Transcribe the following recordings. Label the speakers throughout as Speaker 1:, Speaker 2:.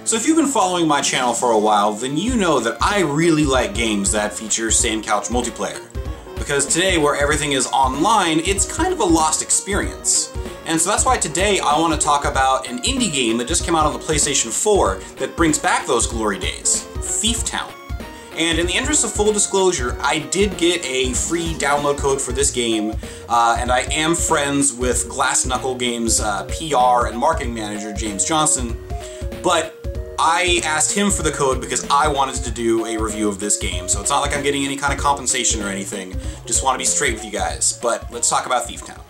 Speaker 1: So if you've been following my channel for a while, then you know that I really like games that feature same couch multiplayer. Because today, where everything is online, it's kind of a lost experience. And so that's why today I want to talk about an indie game that just came out on the PlayStation 4 that brings back those glory days, Thief Town. And in the interest of full disclosure, I did get a free download code for this game, and I am friends with Glass Knuckle Games PR and marketing manager, James Johnson, but I asked him for the code because I wanted to do a review of this game, so it's not like I'm getting any kind of compensation or anything, just want to be straight with you guys, but let's talk about Thief Town.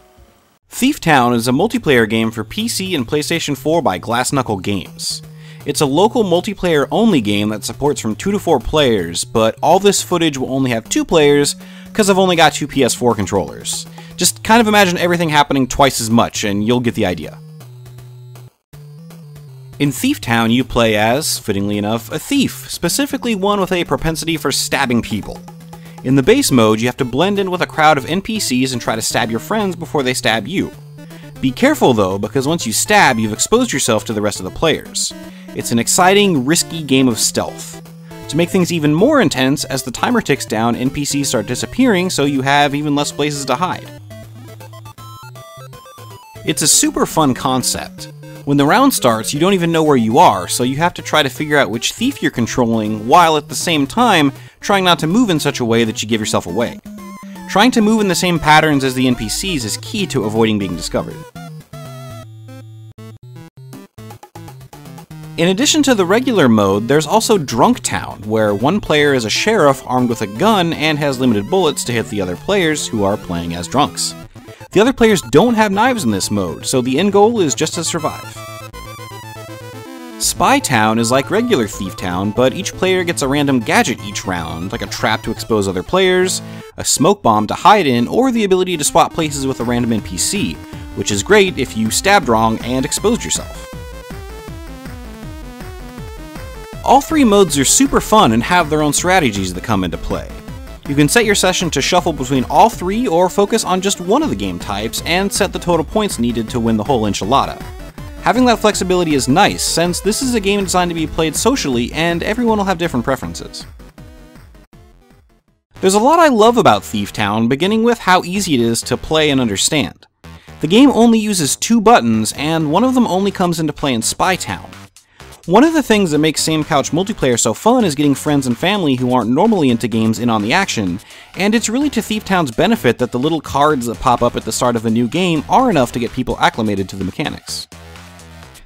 Speaker 2: Thief Town is a multiplayer game for PC and PlayStation 4 by Glass Knuckle Games. It's a local multiplayer-only game that supports from 2 to 4 players, but all this footage will only have 2 players because I've only got 2 PS4 controllers. Just kind of imagine everything happening twice as much and you'll get the idea. In Thief Town, you play as, fittingly enough, a thief, specifically one with a propensity for stabbing people. In the base mode, you have to blend in with a crowd of NPCs and try to stab your friends before they stab you. Be careful though, because once you stab, you've exposed yourself to the rest of the players. It's an exciting, risky game of stealth. To make things even more intense, as the timer ticks down, NPCs start disappearing, so you have even less places to hide. It's a super fun concept. When the round starts, you don't even know where you are, so you have to try to figure out which thief you're controlling, while at the same time, trying not to move in such a way that you give yourself away. Trying to move in the same patterns as the NPCs is key to avoiding being discovered. In addition to the regular mode, there's also Drunk Town, where one player is a sheriff armed with a gun and has limited bullets to hit the other players who are playing as drunks. The other players don't have knives in this mode, so the end goal is just to survive. Spy Town is like regular Thief Town, but each player gets a random gadget each round, like a trap to expose other players, a smoke bomb to hide in, or the ability to swap places with a random NPC, which is great if you stabbed wrong and exposed yourself. All 3 modes are super fun and have their own strategies that come into play. You can set your session to shuffle between all 3 or focus on just one of the game types and set the total points needed to win the whole enchilada. Having that flexibility is nice, since this is a game designed to be played socially and everyone will have different preferences. There's a lot I love about Thief Town, beginning with how easy it is to play and understand. The game only uses 2 buttons, and one of them only comes into play in Spy Town. One of the things that makes same couch multiplayer so fun is getting friends and family who aren't normally into games in on the action, and it's really to Thief Town's benefit that the little cards that pop up at the start of a new game are enough to get people acclimated to the mechanics.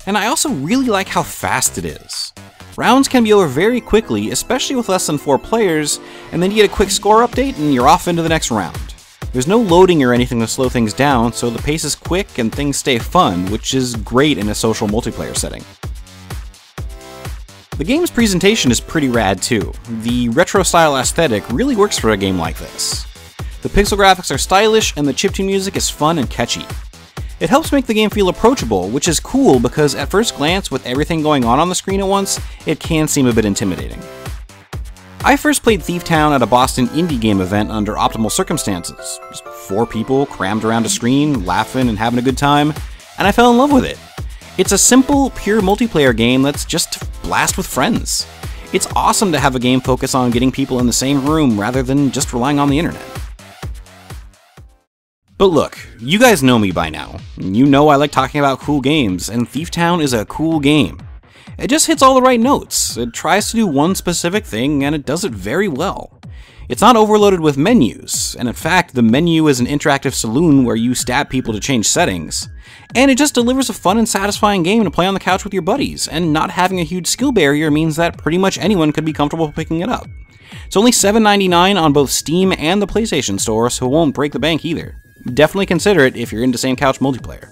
Speaker 2: And I also really like how fast it is. Rounds can be over very quickly, especially with less than 4 players, and then you get a quick score update and you're off into the next round. There's no loading or anything to slow things down, so the pace is quick and things stay fun, which is great in a social multiplayer setting. The game's presentation is pretty rad too. The retro-style aesthetic really works for a game like this. The pixel graphics are stylish and the chiptune music is fun and catchy. It helps make the game feel approachable, which is cool because at first glance, with everything going on the screen at once, it can seem a bit intimidating. I first played Thief Town at a Boston indie game event under optimal circumstances. Just 4 people crammed around a screen, laughing and having a good time, and I fell in love with it. It's a simple, pure multiplayer game that's just a blast with friends. It's awesome to have a game focus on getting people in the same room rather than just relying on the internet. But look, you guys know me by now. You know I like talking about cool games, and Thief Town is a cool game. It just hits all the right notes. It tries to do one specific thing, and it does it very well. It's not overloaded with menus, and in fact, the menu is an interactive saloon where you stab people to change settings. And it just delivers a fun and satisfying game to play on the couch with your buddies, and not having a huge skill barrier means that pretty much anyone could be comfortable picking it up. It's only $7.99 on both Steam and the PlayStation Store, so it won't break the bank either. Definitely consider it if you're into same couch multiplayer.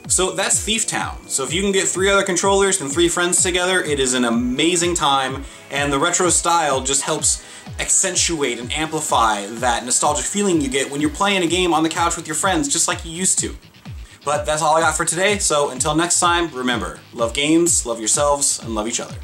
Speaker 1: So that's Thief Town. So if you can get 3 other controllers and 3 friends together, it is an amazing time, and the retro style just helps accentuate and amplify that nostalgic feeling you get when you're playing a game on the couch with your friends, just like you used to. But that's all I got for today, so until next time, remember, love games, love yourselves, and love each other.